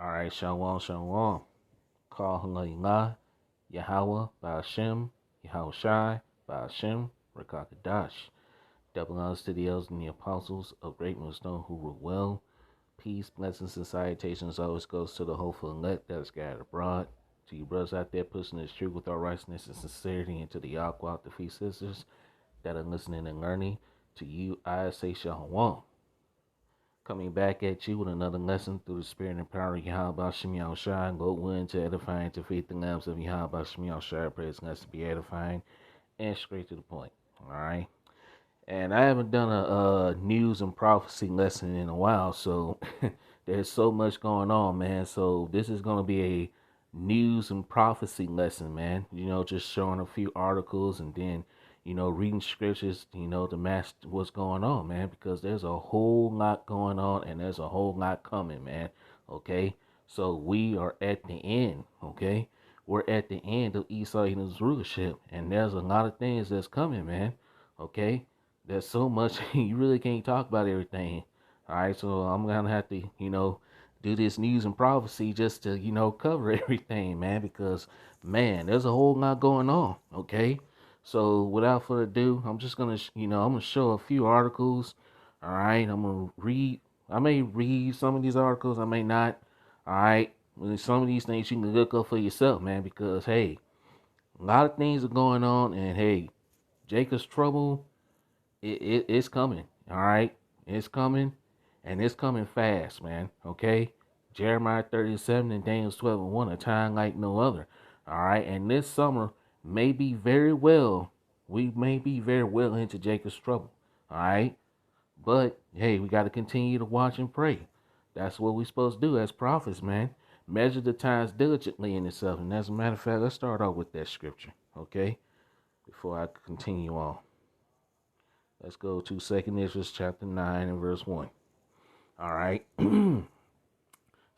All right, Shalom, Shalom. Call Halayla, Yahweh, Ba'ashem, Yahweh Shai, Ba'ashem, Rakakadash. Double honors to the elders and the apostles of great wisdom who rule well. Peace, blessings, and salutations always goes to the hopeful elect that is scattered abroad. To you brothers out there pushing this truth with all righteousness and sincerity, and to the Yahweh, the feast sisters that are listening and learning. To you, I say Shalom. Coming back at you with another lesson through the spirit and power of Yahweh Shem Shai, and go willing to edifying to feed the lambs of Yahweh Shem Shai. Praise lesson be edifying and straight to the point. Alright. And I haven't done a news and prophecy lesson in a while, so there's so much going on, man. So this is gonna be a news and prophecy lesson, man. Just showing a few articles and then reading scriptures, to match what's going on, man, because there's a whole lot going on and there's a whole lot coming, man. Okay. So we are at the end, okay? We're at the end of Esau and his rulership, and there's a lot of things that's coming, man. Okay. There's so much you really can't talk about everything. All right, so I'm gonna have to, do this news and prophecy just to, cover everything, man, because man, there's a whole lot going on. Okay. So without further ado, I'm just gonna, I'm gonna show a few articles. All right, I'm gonna read. I may read some of these articles, I may not. All right, some of these things you can look up for yourself, man, because hey, a lot of things are going on, and hey, Jacob's trouble, it's coming. All right, it's coming, and it's coming fast, man. Okay, Jeremiah 37 and Daniel 12:1, a time like no other. All right, and this summer may be very well, we may be very well into Jacob's trouble. All right, but hey, we got to continue to watch and pray. That's what we're supposed to do as prophets, man. Measure the times diligently in itself. And as a matter of fact, let's start off with that scripture, okay? Before I continue on. Let's go to 2 Ezra chapter 9 and verse 1. All right. 2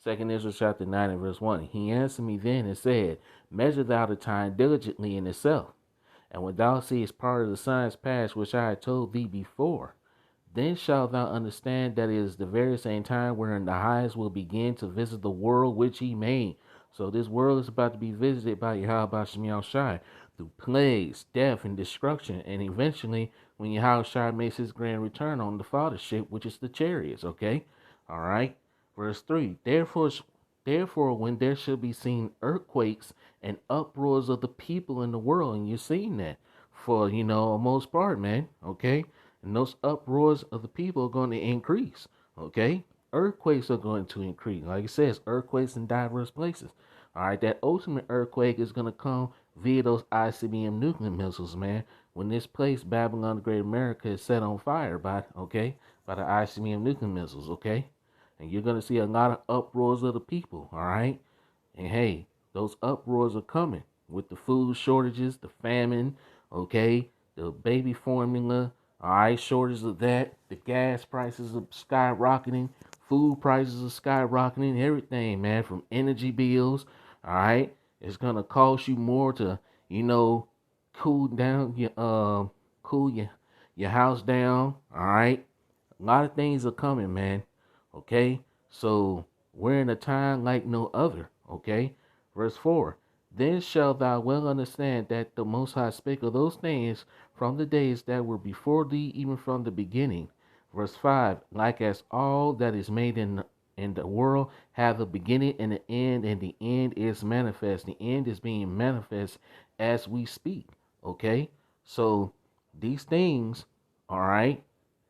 Ezra chapter 9 and verse 1. He answered me then and said, measure thou the time diligently in itself. And when thou seest part of the signs past which I had told thee before, then shalt thou understand that it is the very same time wherein the highest will begin to visit the world which he made. So this world is about to be visited by Yahweh Shem Shai through plagues, death, and destruction. And eventually, when Yahweh Shai makes his grand return on the Father's ship, which is the chariots, okay? All right. Verse 3. Therefore, when there shall be seen earthquakes and uproars of the people in the world, and you're seeing that for, most part, man, okay? And those uproars of the people are going to increase. Okay? Earthquakes are going to increase. Like it says, earthquakes in diverse places. All right, that ultimate earthquake is going to come via those ICBM nuclear missiles, man. When this place, Babylon the Great America, is set on fire by the ICBM nuclear missiles, okay? And you're going to see a lot of uproars of the people, all right? And hey, those uproars are coming with the food shortages, the famine, okay? The baby formula, all right, shortage of that. The gas prices are skyrocketing. Food prices are skyrocketing. Everything, man, from energy bills. All right, it's gonna cost you more to, cool down your house down. All right, a lot of things are coming, man. Okay, so we're in a time like no other. Okay, verse 4. Then shalt thou well understand that the Most High spake of those things from the days that were before thee, even from the beginning. Verse 5. Like as all that is made in the world have a beginning and an end, and the end is manifest. The end is being manifest as we speak. Okay? So these things, all right,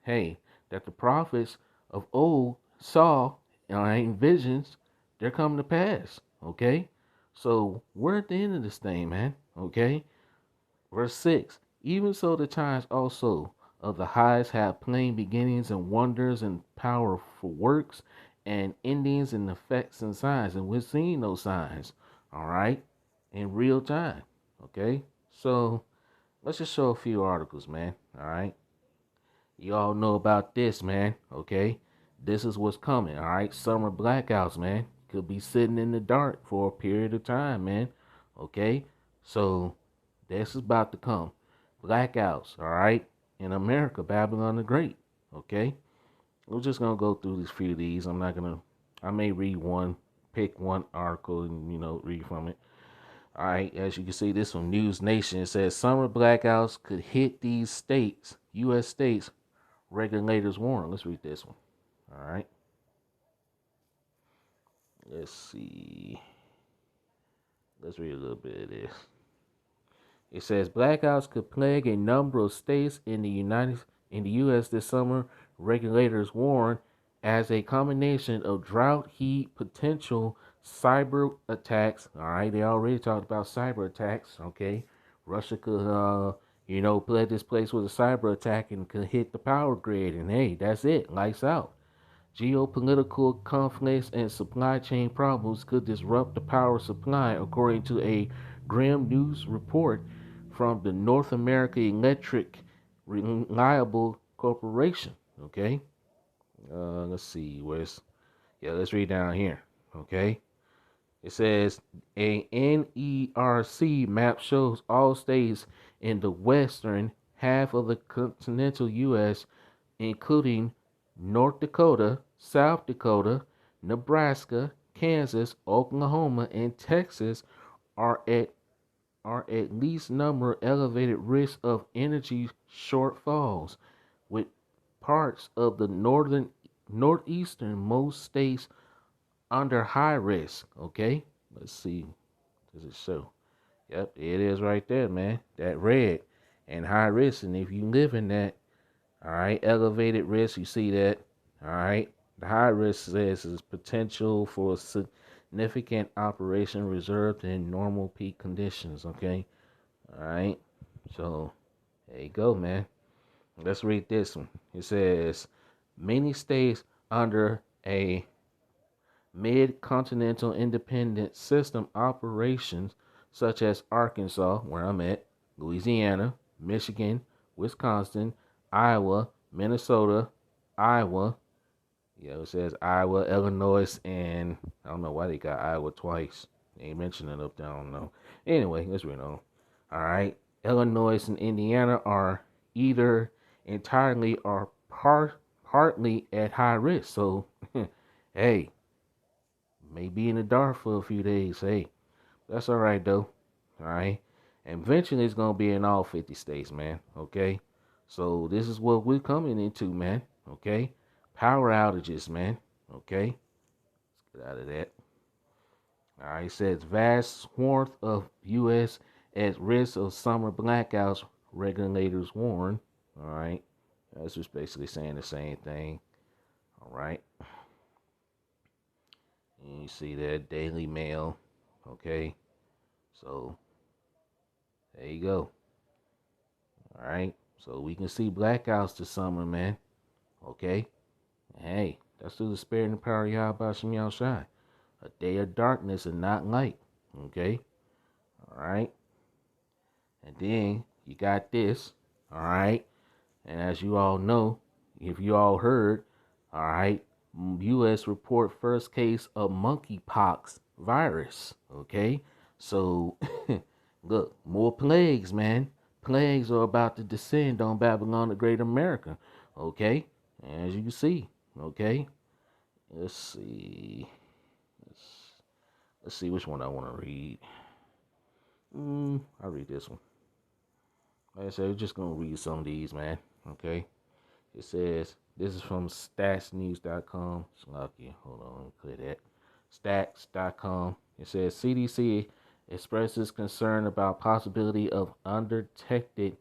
hey, that the prophets of old saw, all right, in visions, they're coming to pass. Okay? So we're at the end of this thing, man. Okay? Verse 6. Even so the times also of the highest have plain beginnings and wonders and powerful works and endings and effects and signs. And we're seeing those signs, all right, in real time. Okay? So let's just show a few articles, man. All right? You all know about this, man. Okay? This is what's coming, all right? Summer blackouts, man. Could be sitting in the dark for a period of time, man. Okay? So this is about to come. Blackouts, all right? In America, Babylon the Great. Okay? We're just gonna go through this few of these. I may read one pick one article and, read from it. All right, as you can see, this from News Nation. It says summer blackouts could hit these states, U.S. states, regulators warn. Let's read this one. All right. Let's see. Let's read a little bit of this. It says blackouts could plague a number of states in the U.S. this summer. Regulators warn as a combination of drought, heat, potential cyber attacks. All right, they already talked about cyber attacks. Okay, Russia could, flood this place with a cyber attack and could hit the power grid, and hey, that's it, lights out. Geopolitical conflicts and supply chain problems could disrupt the power supply, according to a grim news report from the North America Electric Reliable Corporation. Okay, let's see, let's read down here. Okay, it says a NERC map shows all states in the western half of the continental U.S., including North Dakota, South Dakota, Nebraska, Kansas, Oklahoma, and Texas, are at least number elevated risk of energy shortfalls, with parts of the northeastern most states under high risk. Okay, let's see. Does it show? Yep, it is right there, man. That red and high risk, and if you live in that, all right, elevated risk, you see that. All right, the high risk says is potential for significant operation reserved in normal peak conditions. Okay, all right, so there you go, man. Let's read this one. It says many states under a mid-continental independent system operations, such as Arkansas, where I'm at, Louisiana, Michigan, Wisconsin, Iowa, Minnesota, Iowa. Yeah, it says Iowa, Illinois, and I don't know why they got Iowa twice. They ain't mentioning it up there, I don't know. Anyway, let's read on. All right. Illinois and Indiana are either entirely or partly at high risk. So, hey, may be in the dark for a few days. Hey, that's all right, though. All right. And eventually it's going to be in all 50 states, man. Okay. So this is what we're coming into, man. Okay. Power outages, man. Okay. Let's get out of that. All right. It says vast swath of U.S. at risk of summer blackouts, regulators warn. All right. That's just basically saying the same thing. All right. And you see that Daily Mail. Okay. So there you go. All right. So we can see blackouts this summer, man. Okay. Hey, that's through the spirit and the power of Yahweh Shem Yahushai. A day of darkness and not light. Okay. All right. And then you got this. All right. And as you all know, if you all heard, all right, U.S. report first case of monkeypox virus. Okay. So, look, more plagues, man. Plagues are about to descend on Babylon the Great America. Okay. As you can see. Okay. Let's see. Let's see which one I want to read. I'll read this one. Like I said, we're just gonna read some of these, man. Okay. It says this is from statsnews.com. Lucky. Hold on, clear that. Stats.com. It says CDC expresses concern about possibility of undetected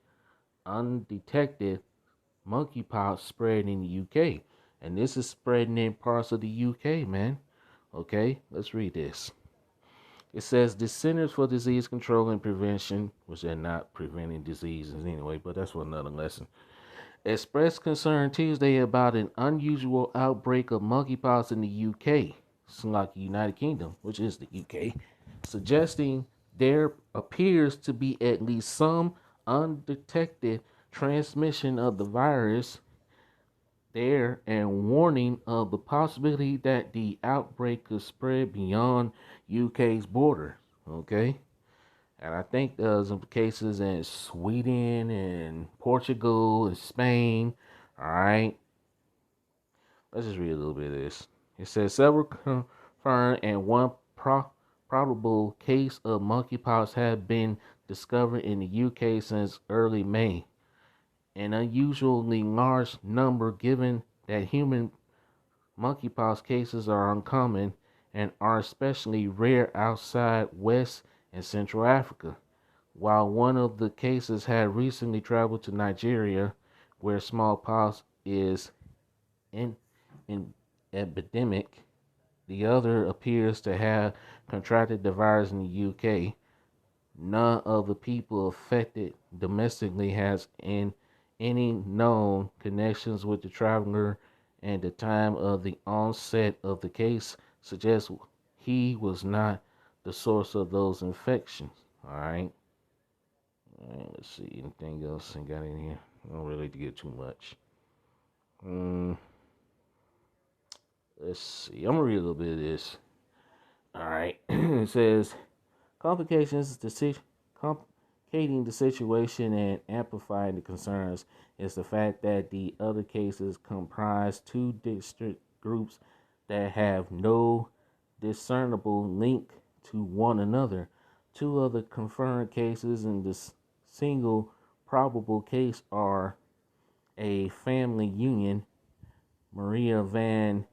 monkeypox spread in the UK. And this is spreading in parts of the UK, man. Okay, let's read this. It says the Centers for Disease Control and Prevention, which they're not preventing diseases anyway, but that's for another lesson, expressed concern Tuesday about an unusual outbreak of monkeypox in the UK, it's like the United Kingdom, which is the UK, suggesting there appears to be at least some undetected transmission of the virus there and warning of the possibility that the outbreak could spread beyond UK's border. Okay. And I think there's some cases in Sweden and Portugal and Spain. All right. Let's just read a little bit of this. It says several confirmed, and one probable case of monkeypox had been discovered in the UK since early May. An unusually large number given that human monkeypox cases are uncommon and are especially rare outside West and Central Africa. While one of the cases had recently traveled to Nigeria, where smallpox is in epidemic, the other appears to have contracted the virus in the UK. None of the people affected domestically has any known connections with the traveler, and the time of the onset of the case suggests he was not the source of those infections. All right. Let's see. Anything else I got in here? I don't really get too much. Let's see. I'm gonna read a little bit of this. All right. It says complications, complicating the situation and amplifying the concerns is the fact that the other cases comprise two distinct groups that have no discernible link to one another. Two other confirmed cases in this single probable case are a family union. Maria Van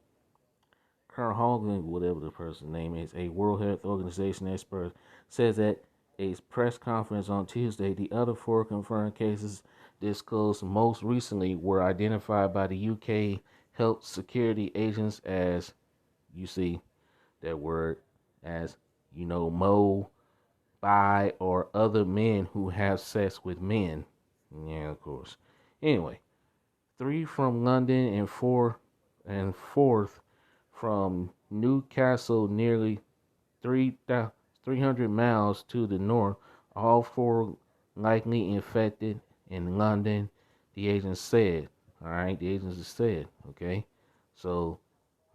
Kerhoven, whatever the person's name is, a World Health Organization expert, says at a press conference on Tuesday the other four confirmed cases disclosed most recently were identified by the UK health security agents as, you see that word, as, mo, bi, or other men who have sex with men. Yeah, of course. Anyway, three from London and fourth from Newcastle, nearly 300 miles to the north. All four likely infected in London, the agent said. All right, the agency said. Okay, so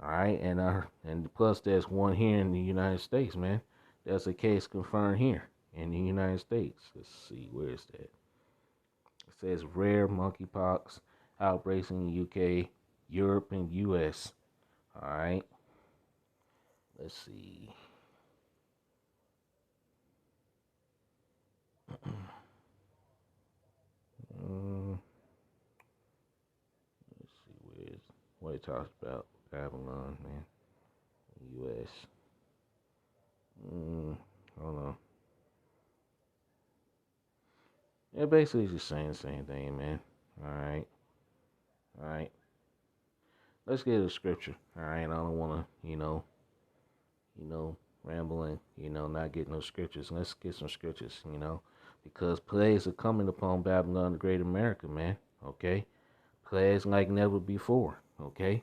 all right, and plus there's one here in the United States, man. That's a case confirmed here in the United States. Let's see, where is that? It says rare monkeypox outbreaks in the UK, Europe, and US. All right. Let's see. Let's see what it talks about Babylon, man. U.S. Hold on. Yeah, basically it's just saying the same thing, man. All right. All right. Let's get to scripture. All right. I don't want to, rambling, not get no scriptures. Let's get some scriptures, because plagues are coming upon Babylon, the great America, man. Okay. Plagues like never before. Okay.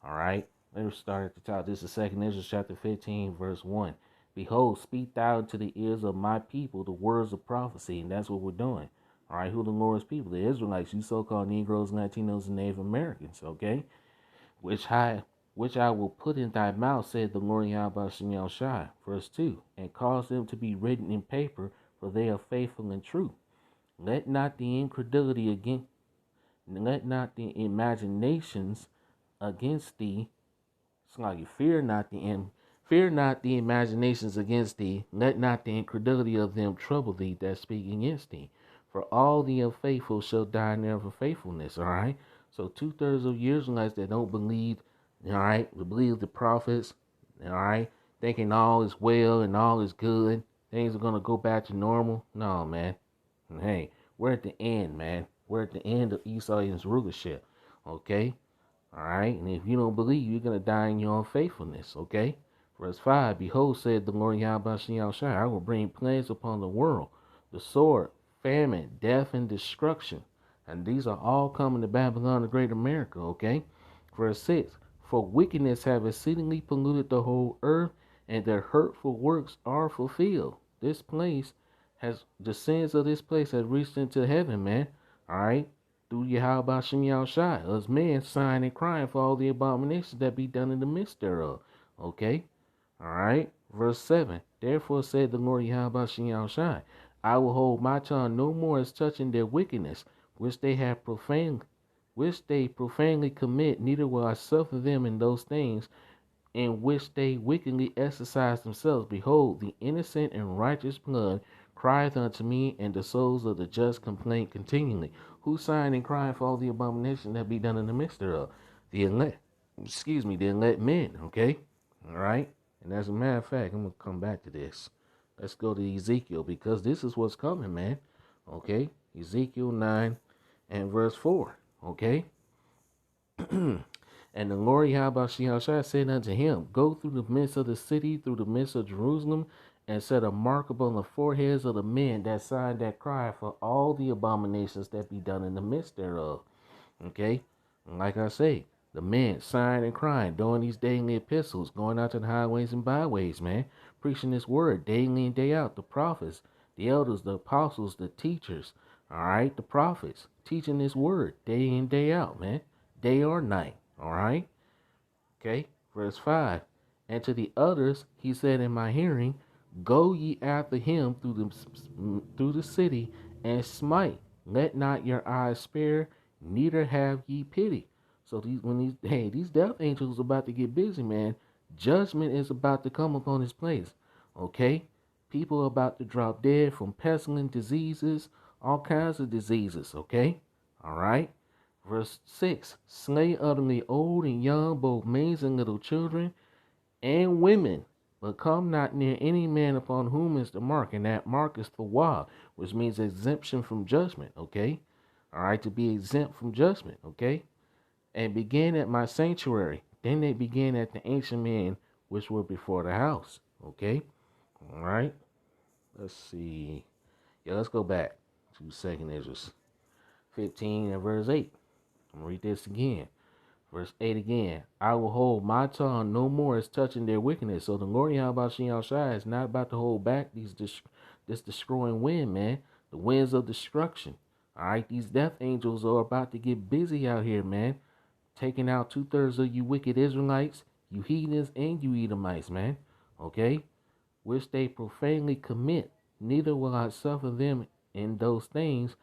All right. Let's start at the top. This is 2nd Ezra chapter 15, verse 1. Behold, speak thou to the ears of my people the words of prophecy. And that's what we're doing. All right. Who the Lord's people? The Israelites, you so-called Negroes, Latinos, and Native Americans. Okay. Which I will put in thy mouth, said the Lord Yahweh Shem Shai. Verse 2. And cause them to be written in paper, for they are faithful and true. Let not the incredulity again, let not the imaginations against thee, it's like you fear not the imaginations against thee, let not the incredulity of them trouble thee that speak against thee. For all the unfaithful shall die in their unfaithfulness. All right. So 2/3 of Israelites that don't believe, all right, believe the prophets, all right, thinking all is well and all is good, things are gonna go back to normal. No, man. Hey, we're at the end, man. We're at the end of Esau and his rulership. Okay. All right, and if you don't believe, you're going to die in your unfaithfulness, okay? Verse 5, Behold, said the Lord Yahweh Shem Shai, I will bring plagues upon the world, the sword, famine, death, and destruction. And these are all coming to Babylon, the great America, okay? Verse 6, For wickedness have exceedingly polluted the whole earth, and their hurtful works are fulfilled. The sins of this place has reached into heaven, man. All right? Through Yahweh Shem Shai, us men sighing and crying for all the abominations that be done in the midst thereof. Okay? Alright? Verse 7. Therefore said the Lord Yahweh Shem Shai, I will hold my tongue no more as touching their wickedness, which they profanely commit, neither will I suffer them in those things in which they wickedly exercise themselves. Behold, the innocent and righteous blood crieth unto me, and the souls of the just complain continually. Who's sighing and crying for all the abomination that be done in the midst thereof? The elect, the elect men, okay? All right? And as a matter of fact, I'm going to come back to this. Let's go to Ezekiel, because this is what's coming, man. Okay? Ezekiel 9 and verse 4, okay? And the Lord Yahweh said unto him, Go through the midst of the city, through the midst of Jerusalem, and set a mark upon the foreheads of the men that sign that cry for all the abominations that be done in the midst thereof. Okay? And like I say, the men sighing and crying, doing these daily epistles, going out to the highways and byways, man, preaching this word daily and day out. The prophets, the elders, the apostles, the teachers, all right, the prophets, teaching this word day in, day out, man, day or night, all right? Okay, verse 5. And to the others he said in my hearing, Go ye after him through the city, and smite. Let not your eyes spare, neither have ye pity. So these death angels are about to get busy, man. Judgment is about to come upon this place. Okay? People are about to drop dead from pestilent diseases, all kinds of diseases, okay? All right? Verse 6. Slay utterly old and young, both maids and little children, and women, but come not near any man upon whom is the mark, and that mark is the law, which means exemption from judgment, okay? All right, to be exempt from judgment, okay? And begin at my sanctuary. Then they began at the ancient men which were before the house, okay? All right, let's see. Yeah, let's go back to 2 Ezra 15 and verse 8. I'm going to read this again. Verse 8 again. I will hold my tongue no more as touching their wickedness. So the Lord Yahweh Shai is not about to hold back this destroying wind, man. The winds of destruction. All right, these death angels are about to get busy out here, man. Taking out 2/3 of you wicked Israelites, you heathens, and you Edomites, man. Okay? Which they profanely commit. Neither will I suffer them in those things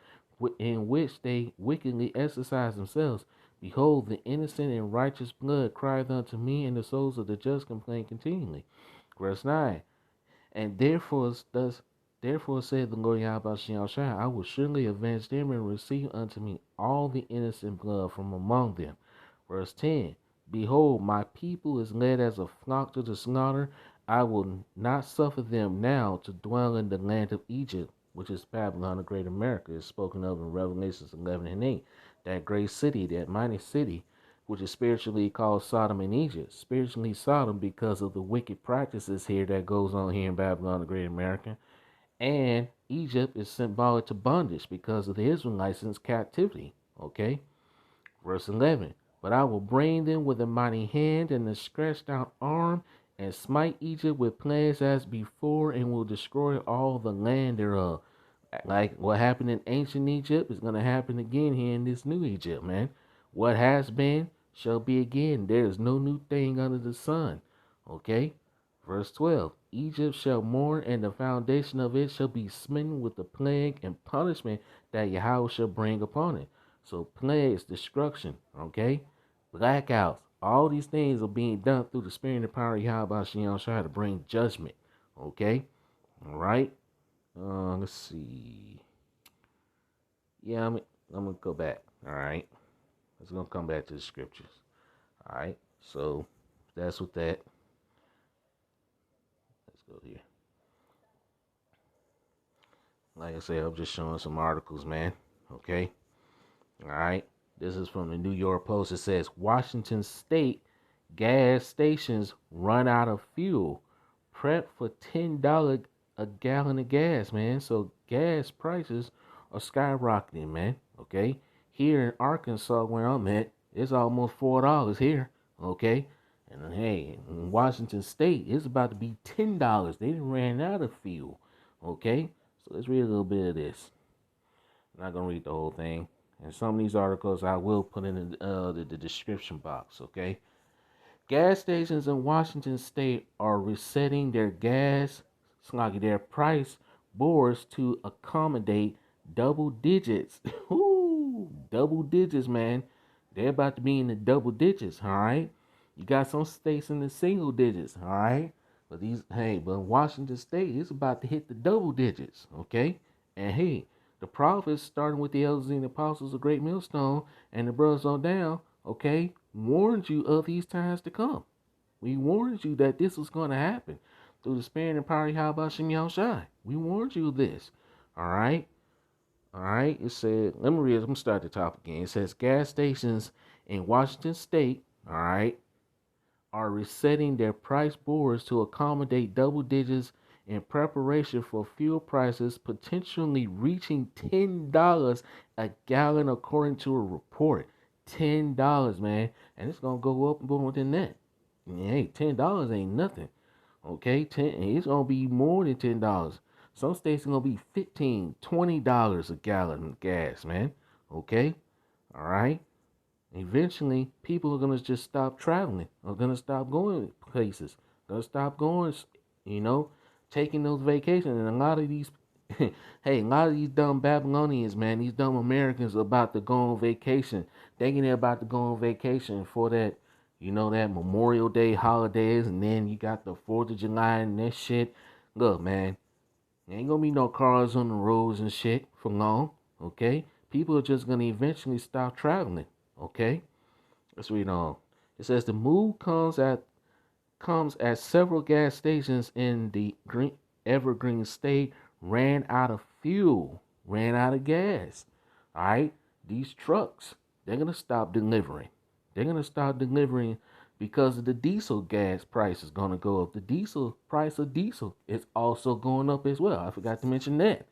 in which they wickedly exercise themselves. Behold, the innocent and righteous blood crieth unto me, and the souls of the just complain continually. Verse 9. And therefore said the Lord Yahweh Shai, I will surely avenge them and receive unto me all the innocent blood from among them. Verse 10. Behold, my people is led as a flock to the slaughter. I will not suffer them now to dwell in the land of Egypt, which is Babylon, the great America, is spoken of in Revelations 11 and 8. That great city, that mighty city, which is spiritually called Sodom and Egypt. Spiritually Sodom because of the wicked practices here that goes on here in Babylon, the great America. And Egypt is symbolic to bondage because of the Israelites in captivity. Okay? Verse 11. But I will bring them with a mighty hand and a stretched out arm, and smite Egypt with plagues as before, and will destroy all the land thereof. Like what happened in ancient Egypt is going to happen again here in this new Egypt, man. What has been shall be again. There is no new thing under the sun. Okay? Verse 12. Egypt shall mourn, and the foundation of it shall be smitten with the plague and punishment that Yahweh shall bring upon it. So plagues, destruction, okay? Blackouts, all these things are being done through the spirit and the power of Yahweh Shai to bring judgment, okay? All right? Let's see. Yeah, I'm going to go back, all right? Let's go come back to the scriptures, all right? So that's what that. Let's go here. Like I said, I'm just showing some articles, man, okay? All right. This is from the New York Post. It says Washington State gas stations run out of fuel. Prep for $10 a gallon of gas, man. So gas prices are skyrocketing, man. Okay. Here in Arkansas, where I'm at, it's almost $4 here. Okay. And hey, in Washington State, it's about to be $10. They done ran out of fuel. Okay. So let's read a little bit of this. I'm not gonna read the whole thing. And some of these articles I will put in the description box, okay? Gas stations in Washington State are resetting their price boards to accommodate double digits. Ooh, double digits, man. They're about to be in the double digits, all right? You got some states in the single digits, all right? But Washington State is about to hit the double digits, okay? And hey, the prophets, starting with the elders and the apostles of Great Millstone and the brothers on down, okay, warned you of these times to come. We warned you that this was going to happen through the spirit and power of Yahweh Shem Yahushai. We warned you of this, all right? All right, it said, let me read it. I'm going to start at the top again. It says, gas stations in Washington State, all right, are resetting their price boards to accommodate double digits in preparation for fuel prices potentially reaching $10 a gallon, according to a report. $10, man. And it's going to go up more than that. Hey, $10 ain't nothing. Okay, it's gonna be more than $10. Some states are gonna be $15, $20 a gallon of gas, man. Okay, all right. Eventually, people are gonna just stop traveling. Are gonna stop going places. Gonna stop going, you know, taking those vacations. And a lot of these, hey, a lot of these dumb Babylonians, man, these dumb Americans are about to go on vacation, thinking they're about to go on vacation for that, that Memorial Day holidays, and then you got the 4th of July and that shit. Look, man, there ain't gonna be no cars on the roads and shit for long. Okay, people are just gonna eventually stop traveling. Okay, let's read on. It says the move comes as several gas stations in the Evergreen State ran out of fuel, ran out of gas. All right, these trucks, they're gonna stop delivering. They're gonna stop delivering because of the diesel gas price is gonna go up. The diesel price of diesel is also going up as well. I forgot to mention that.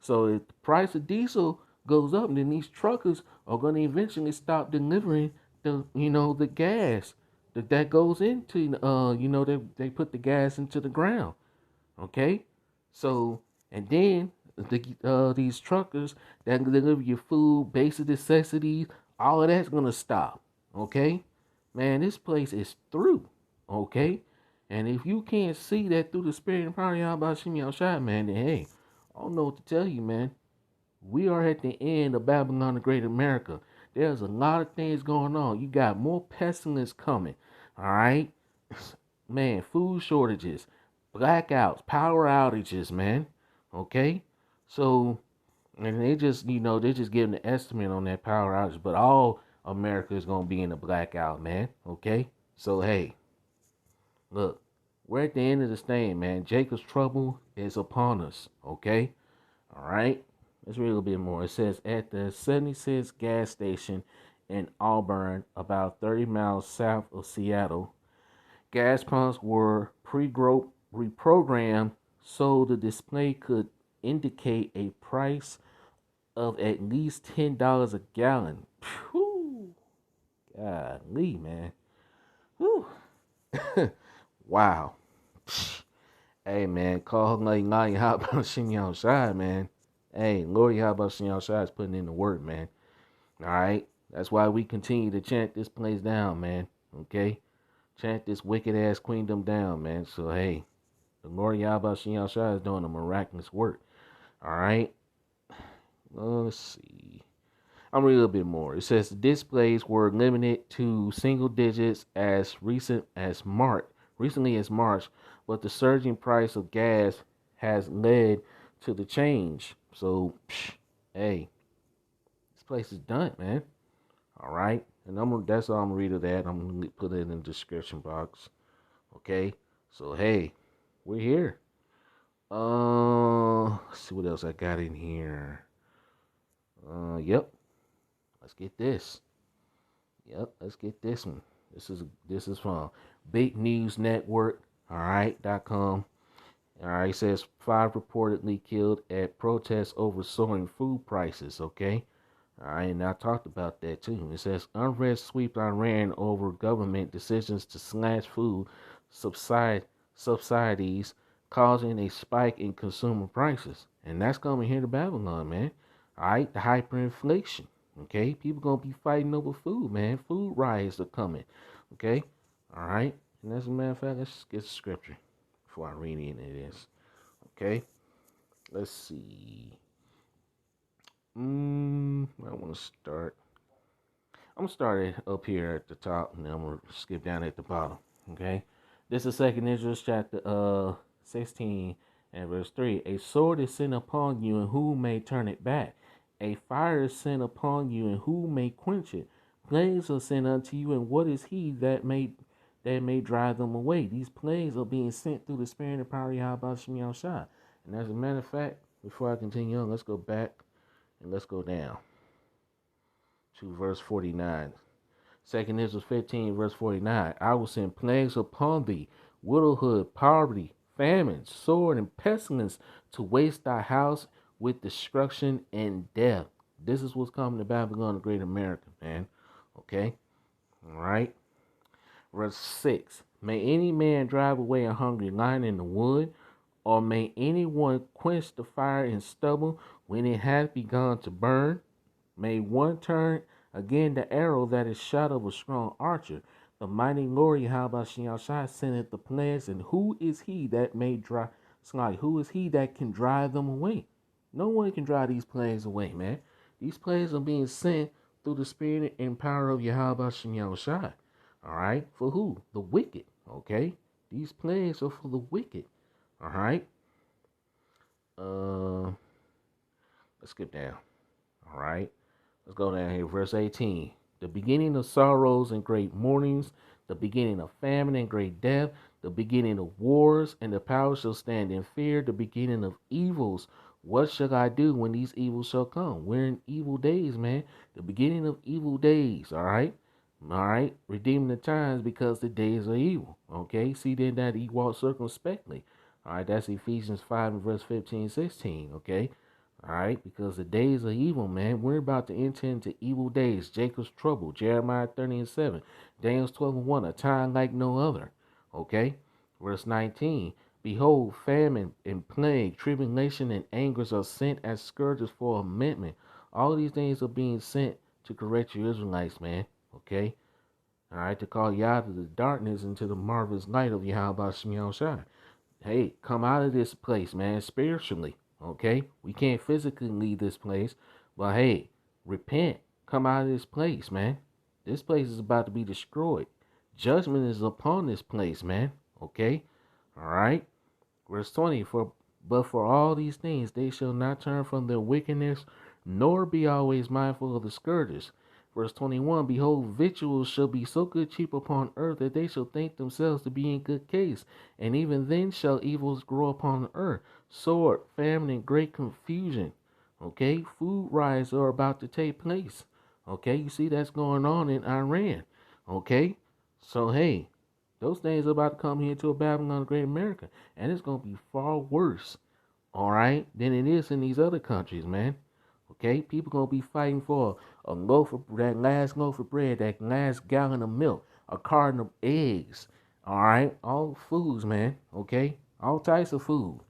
So if the price of diesel goes up, then these truckers are gonna eventually stop delivering the gas that goes into they put the gas into the ground. Okay, so and then these truckers that deliver your food, basic necessities, all of that's gonna stop. Okay, man, this place is through. Okay, and if you can't see that through the spirit and power of Yahweh Shem Shai, man, then hey, I don't know what to tell you, man. We are at the end of Babylon the Great America. There's a lot of things going on. You got more pestilence coming. All right, man, food shortages, blackouts, power outages, man. Okay, so and they're just giving an estimate on that power outage, but all America is gonna be in a blackout, man. Okay, so hey, look, we're at the end of this thing, man. Jacob's trouble is upon us. Okay, all right. Let's read a little bit more. It says at the 76 gas station in Auburn, about 30 miles south of Seattle, gas pumps were reprogrammed so the display could indicate a price of at least $10 a gallon. Whew. Golly, man. Whew. Wow. Hey, man. Call like how about Shimmy outside, man? Hey, Lord, how about Shimmy outside is putting in the work, man. All right. That's why we continue to chant this place down, man. Okay. Chant this wicked ass queendom down, man. So hey, the Lord Yahweh Shem Shai is doing a miraculous work. All right. Let's see. I'm reading a little bit more. It says the displays were limited to single digits as recently as March, but the surging price of gas has led to the change. So, hey, this place is done, man. All right, and that's all I'm gonna read of that. I'm gonna put it in the description box. Okay, so hey, we're here. Let's see what else I got in here. Yep. Let's get this. Yep, let's get this one. This is from Big News Network. All right, .com. All right, it says 5 reportedly killed at protests over soaring food prices. Okay. All right, and I talked about that too. It says unrest sweeps Iran over government decisions to slash food subsidies, causing a spike in consumer prices. And that's coming here to Babylon, man. All right, the hyperinflation. Okay, people gonna be fighting over food, man. Food riots are coming. Okay, all right. And as a matter of fact, let's get scripture before I read into this. Okay, let's see. I want to start. I'm gonna start it up here at the top, and then I'm gonna skip down at the bottom. Okay, this is Second Israel chapter 16 and verse 3. A sword is sent upon you, and who may turn it back? A fire is sent upon you, and who may quench it? Plagues are sent unto you, and what is he that may drive them away? These plagues are being sent through the spirit and power of Yahweh Shem Yahushua. And as a matter of fact, before I continue on, let's go back and let's go down to verse 49. Second Israel 15, verse 49. I will send plagues upon thee, widowhood, poverty, famine, sword, and pestilence to waste thy house with destruction and death. This is what's coming to Babylon, the great America, man. Okay? All right? Verse 6. May any man drive away a hungry lion in the wood, or may anyone quench the fire in stubble when it hath begun to burn? May one turn again the arrow that is shot of a strong archer. The mighty Lord Yahweh Shai sendeth the plagues, and who is he that may drive? Who is he that can drive them away? No one can drive these plagues away, man. These plagues are being sent through the spirit and power of Yahweh Shai. All right, for who? The wicked. Okay, these plagues are for the wicked. All right. Let's skip down. All right. Let's go down here. Verse 18. The beginning of sorrows and great mournings, the beginning of famine and great death, the beginning of wars, and the power shall stand in fear, the beginning of evils. What shall I do when these evils shall come? We're in evil days, man. The beginning of evil days, all right? All right? Redeeming the times because the days are evil, okay? See then that he walks circumspectly. All right, that's Ephesians 5 and verse 15, 16, okay? All right, because the days are evil, man. We're about to enter into evil days. Jacob's trouble, Jeremiah 30 and 7, Daniel 12 and 1, a time like no other. Okay, verse 19. Behold, famine and plague, tribulation and angers are sent as scourges for amendment. All these things are being sent to correct you Israelites, man. Okay, all right, to call you out of the darkness into the marvelous light of Yahweh Shem Shai. Hey, come out of this place, man, spiritually. Okay? We can't physically leave this place, but hey, repent. Come out of this place, man. This place is about to be destroyed. Judgment is upon this place, man. Okay? All right? Verse 20, but for all these things they shall not turn from their wickedness, nor be always mindful of the scourges. Verse 21, behold, victuals shall be so good cheap upon earth that they shall think themselves to be in good case, and even then shall evils grow upon the earth, sword, famine, and great confusion. Okay, food riots are about to take place. Okay, you see that's going on in Iran. Okay, so hey, those things are about to come here to a Babylon, Great America, and it's going to be far worse, all right, than it is in these other countries, man. Okay, people going to be fighting for a loaf of that last loaf of bread, that last gallon of milk, a carton of eggs, all right, all foods, man. Okay, all types of food,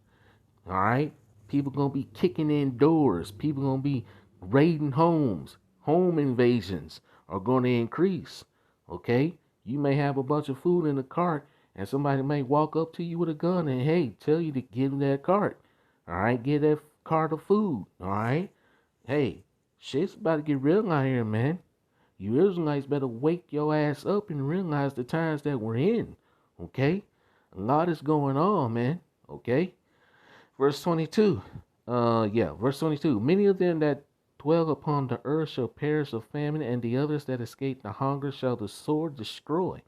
all right. People going to be kicking in doors. People going to be raiding homes. Home invasions are going to increase. Okay? You may have a bunch of food in the cart, and somebody may walk up to you with a gun and, hey, tell you to give that cart. All right? Get that cart of food. All right? Hey, shit's about to get real out here, man. You Israelites better wake your ass up and realize the times that we're in. Okay? A lot is going on, man. Okay? Verse 22. Verse 22. Many of them that dwell upon the earth shall perish of famine, and the others that escape the hunger shall the sword destroy.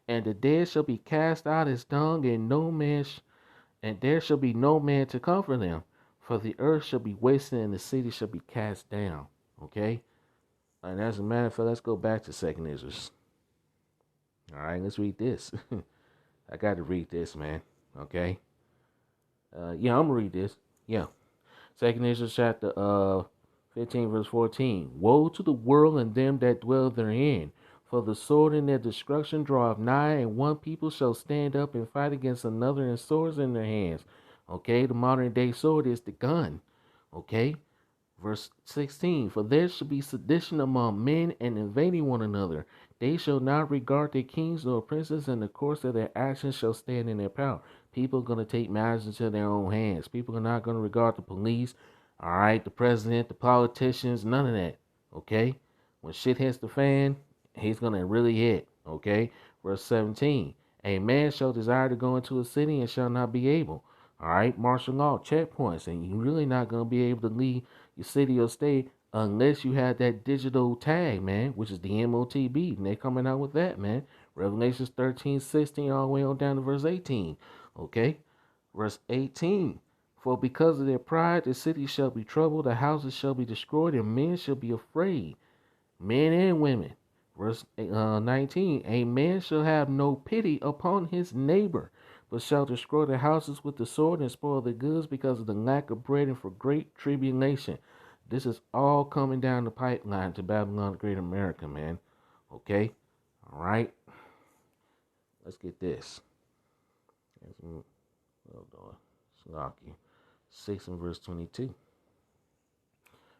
And the dead shall be cast out as dung, and there shall be no man to comfort them. For the earth shall be wasted, and the city shall be cast down. Okay? And as a matter of fact, let's go back to Second Israel. All right, let's read this. I got to read this, man. Okay? I'm gonna read this. Yeah. Second Ezra chapter 15, verse 14. Woe to the world and them that dwell therein, for the sword and their destruction draweth nigh, and one people shall stand up and fight against another, and swords in their hands. Okay, the modern day sword is the gun. Okay. Verse 16, for there shall be sedition among men and invading one another. They shall not regard their kings nor princes, and the course of their actions shall stand in their power. People are going to take matters into their own hands. People are not going to regard the police, all right, the president, the politicians, none of that, okay? When shit hits the fan, He's going to really hit, okay? Verse 17. A man shall desire to go into a city and shall not be able. All right, martial law, checkpoints, and you're really not going to be able to leave your city or state unless you have that digital tag, man, which is the MOTB. And they're coming out with that, man. Revelations 13:16, all the way on down to verse 18. Okay? Verse 18. For because of their pride, the city shall be troubled, the houses shall be destroyed, and men shall be afraid, men and women. Verse 19, a man shall have no pity upon his neighbor, but shall destroy the houses with the sword and spoil the goods because of the lack of bread and for great tribulation. This is all coming down the pipeline to Babylon, Great America, man. Okay? All right? Let's get this. Hold on. Slocky. 6 and verse 22.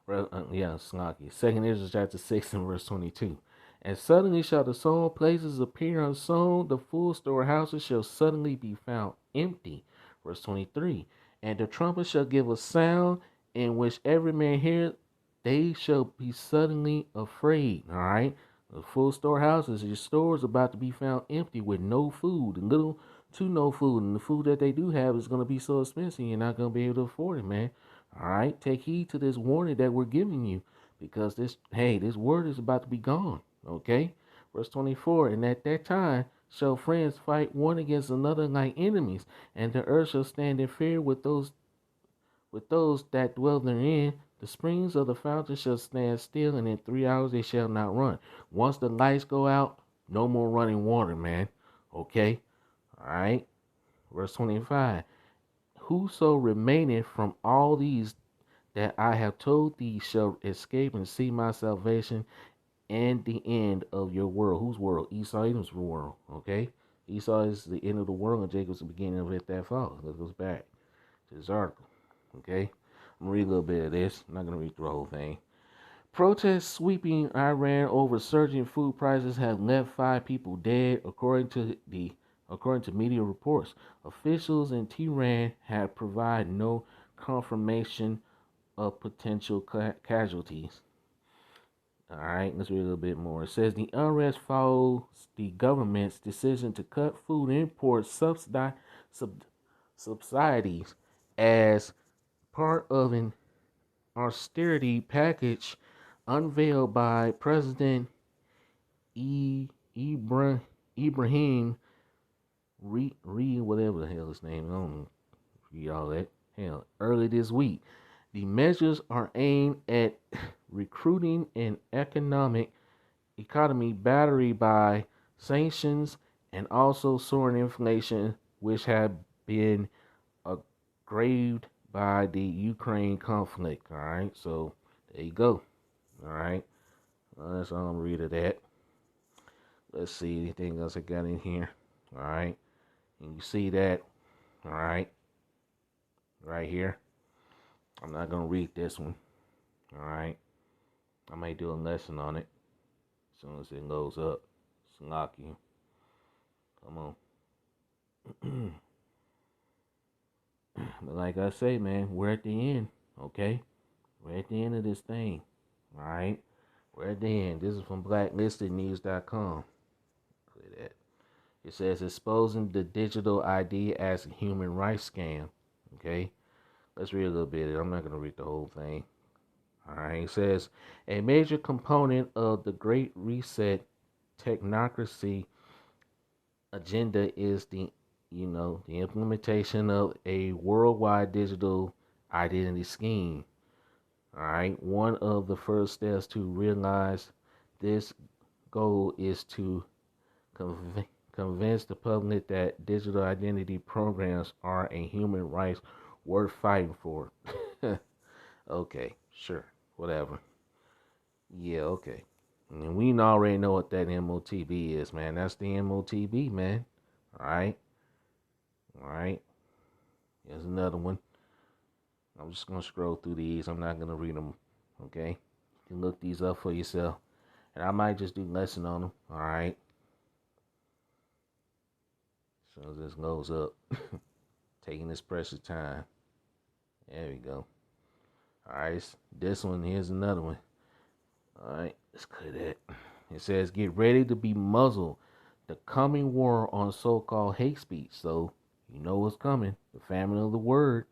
Slocky. Second Israel chapter 6 and verse 22. And suddenly shall the sown places appear unsown, the full storehouses shall suddenly be found empty. Verse 23. And the trumpet shall give a sound in which every man heareth, they shall be suddenly afraid. All right. The full storehouses, your stores about to be found empty with no food, and little to no food. And the food that they do have is going to be so expensive, you're not going to be able to afford it, man. All right. Take heed to this warning that we're giving you, because this word is about to be gone. Okay. Verse 24. And at that time shall friends fight one against another like enemies, and the earth shall stand in fear with those that dwell therein. The springs of the fountain shall stand still, and in 3 hours they shall not run. Once the lights go out, no more running water, man. Okay? All right? Verse 25. Whoso remaineth from all these that I have told thee shall escape and see my salvation and the end of your world. Whose world? Esau, Edom's world. Okay? Esau is the end of the world, and Jacob's the beginning of it that follows. Let's go back to this article. Okay? I'm going to read a little bit of this. I'm not going to read through the whole thing. Protests sweeping Iran over surging food prices have left 5 people dead, according to media reports. Officials in Tehran have provided no confirmation of potential casualties. All right, let's read a little bit more. It says the unrest follows the government's decision to cut food import subsidies as part of an austerity package unveiled by President Ibrahim whatever the hell his name is. I don't read all that. Hell, early this week. The measures are aimed at recruiting an economy battered by sanctions and also soaring inflation, which have been aggraved by the Ukraine conflict. All right, so there you go. All right, that's all I'm read of that. Let's see anything else I got in here. All right, and you see that. All right, right here. I'm not gonna read this one. All right, I may do a lesson on it as soon as it goes up. Slocky. Come on. But like I say, man, we're at the end. Okay, we're at the end of this thing. All right, we're at the end. This is from blacklistednews.com. Clear that. It says exposing the digital ID as a human rights scam. Okay, let's read a little bit. I'm not gonna read the whole thing. All right, it says a major component of the Great Reset technocracy agenda is the implementation of a worldwide digital identity scheme. All right, one of the first steps to realize this goal is to convince the public that digital identity programs are a human rights worth fighting for. Okay, sure, whatever. Yeah, okay. And we already know what that MOTB is, man. That's the MOTB, man. All right. All right. Here's another one. I'm just going to scroll through these. I'm not going to read them. Okay. You can look these up for yourself. And I might just do lesson on them. All right. As soon as this goes up. Taking this precious time. There we go. All right. This one. Here's another one. All right. Let's clear that. It says, get ready to be muzzled. The coming war on so-called hate speech. So you know what's coming. The famine of the word.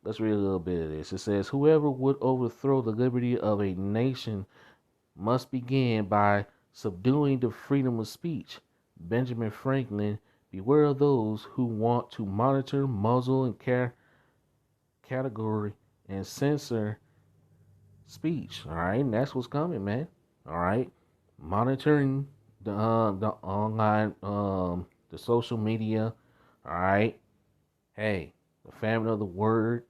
Let's read a little bit of this. It says, whoever would overthrow the liberty of a nation must begin by subduing the freedom of speech. Benjamin Franklin, beware of those who want to monitor, muzzle, and category and censor speech. All right, and that's what's coming, man. All right, monitoring the online the social media. All right, hey, the family of the word.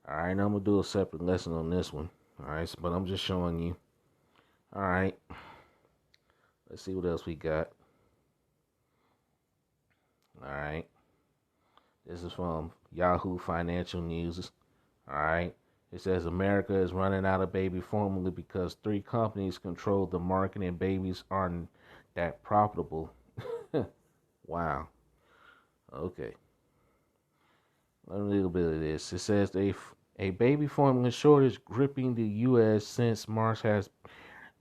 All right, now I'm gonna do a separate lesson on this one. All right, so, but I'm just showing you. All right, let's see what else we got. All right, this is from Yahoo Financial News. All right. It says America is running out of baby formula because three companies control the market and babies aren't that profitable. Wow. Okay. A little bit of this. It says a baby formula shortage gripping the U.S. since March has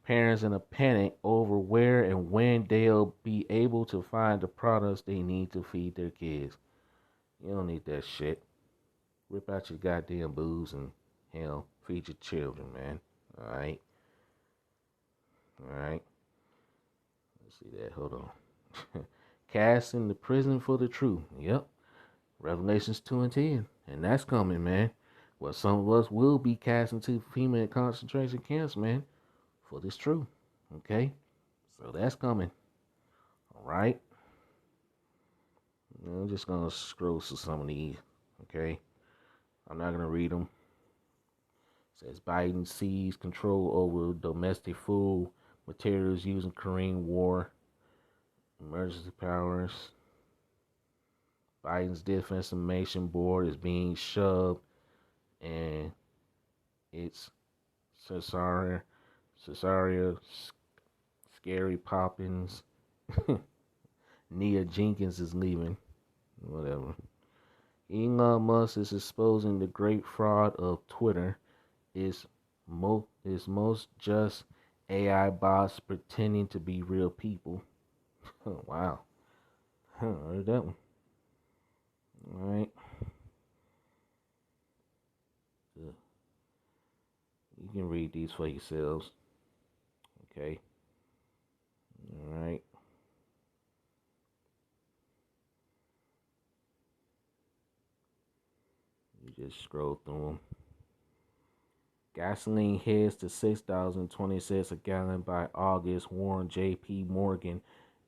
parents in a panic over where and when they'll be able to find the products they need to feed their kids. You don't need that shit. Rip out your goddamn booze and hell, feed your children, man. All right, all right. Let's see that. Hold on. Cast in the prison for the truth. Yep. Revelations 2:10, and that's coming, man. Well, some of us will be cast into female concentration camps, man, for this truth. Okay, so that's coming. All right. I'm just gonna scroll through some of these. Okay, I'm not gonna read them. Says Biden seized control over domestic food materials using Korean War. Emergency powers. Biden's Defense Information Board is being shoved, and it's Cesaria, Scary Poppins, Nia Jenkins is leaving. Whatever. Elon Musk is exposing the great fraud of Twitter. Is most just AI bots pretending to be real people. Wow. Heard that one. All right. You can read these for yourselves. Okay. All right. You just scroll through them. Gasoline heads to $6.20 a gallon by August, warned J.P. Morgan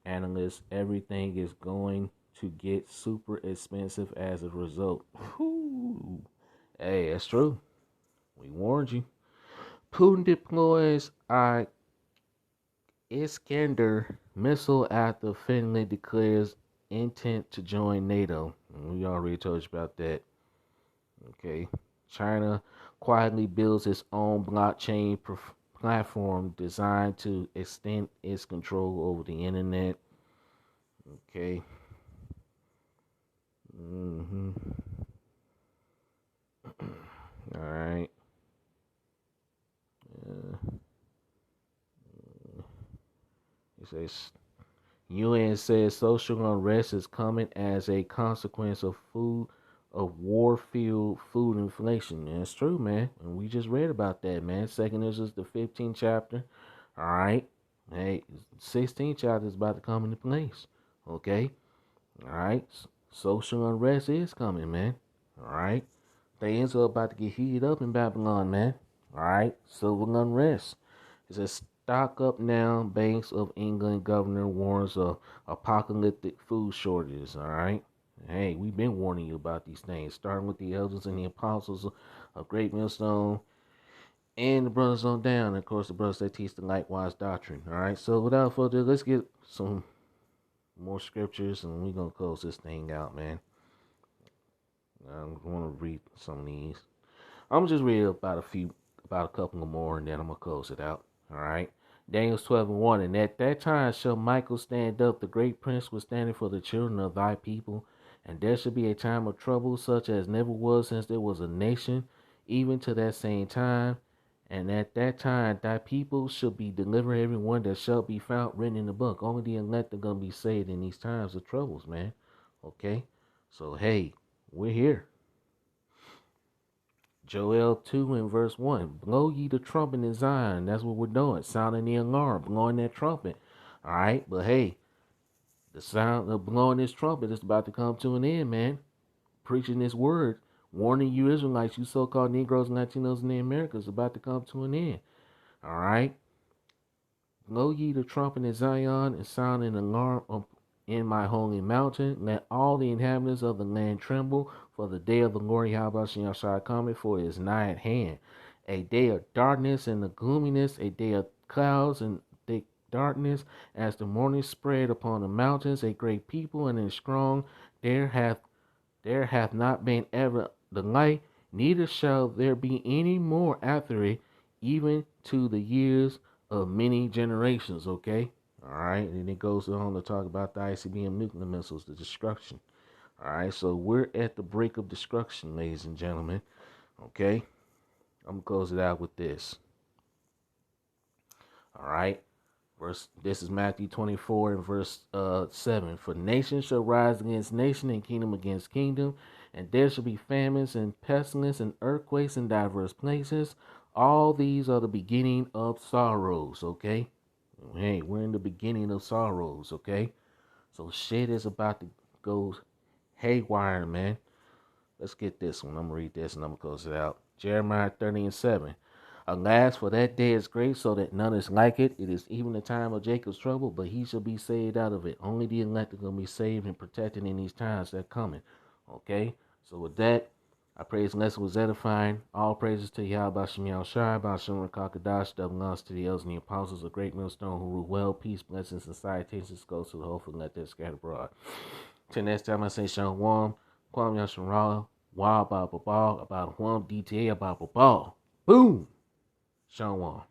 analysts. Everything is going to get super expensive as a result. Whew. Hey, that's true. We warned you. Putin deploys Iskander missile after Finland declares intent to join NATO. We already told you about that. Okay. China quietly builds its own blockchain platform designed to extend its control over the internet. Okay. Mm-hmm. All right. It says UN says social unrest is coming as a consequence of war-fueled food inflation. And it's true, man. And we just read about that, man. Second is the 15th chapter. All right. Hey, 16th chapter is about to come into place. Okay. All right. Social unrest is coming, man. All right. Things are about to get heated up in Babylon, man. All right. Civil unrest. It says stock up now. Banks of England governor warns of apocalyptic food shortages. All right. Hey, we've been warning you about these things, starting with the elders and the apostles of Great Millstone and the brothers on down. And of course, the brothers that teach the likewise doctrine. All right. So without further ado, let's get some more scriptures, and we're gonna close this thing out, man. I want to read some of these. I'm just read about a couple more, and then I'm gonna close it out. All right. Daniel 12:1. And at that time shall Michael stand up, the great prince was standing for the children of thy people, and there shall be a time of trouble such as never was since there was a nation, even to that same time. And at that time, thy people shall be delivered, everyone that shall be found written in the book. Only the elect are going to be saved in these times of troubles, man. Okay? So, hey, we're here. Joel 2 and verse 1. Blow ye the trumpet in Zion. That's what we're doing. Sounding the alarm, blowing that trumpet. All right? But hey, the sound of blowing this trumpet is about to come to an end, man. Preaching this word, warning you Israelites, you so-called Negroes and Latinos in the Americas, about to come to an end. All right? Blow ye the trumpet in Zion and sound an alarm in my holy mountain. Let all the inhabitants of the land tremble, for the day of the Lord Yahweh shall come, for it is nigh at hand. A day of darkness and the gloominess, a day of clouds and thick darkness, as the morning spread upon the mountains, a great people and a strong. There hath not been ever the light, neither shall there be any more after it, even to the years of many generations. Okay? All right. And it goes on to talk about the ICBM nuclear missiles, the destruction. All right. So we're at the brink of destruction, ladies and gentlemen. Okay? I'm going to close it out with this. All right. This is Matthew 24 and verse 7. For nation shall rise against nation and kingdom against kingdom, and there shall be famines and pestilence and earthquakes in diverse places. All these are the beginning of sorrows, okay? Hey, we're in the beginning of sorrows, okay? So shit is about to go haywire, man. Let's get this one. I'm going to read this and I'm going to close it out. Jeremiah 30 and 7. Alas, for that day is great, so that none is like it. It is even the time of Jacob's trouble, but he shall be saved out of it. Only the elect are going to be saved and protected in these times that are coming. Okay? So with that, I pray this lesson was edifying. All praises to Yahweh Shem Shai, Ba'ashem Rakakadash, double honors to the elders and the apostles, a great millstone who rule well, peace, blessings, and salutations goes to the hopeful and let that scatter abroad. Till next time, I say Shalom, Kwam Yasharal, Wa Ba Ba Ba, about one DTA about Ba. Boom! Shalom.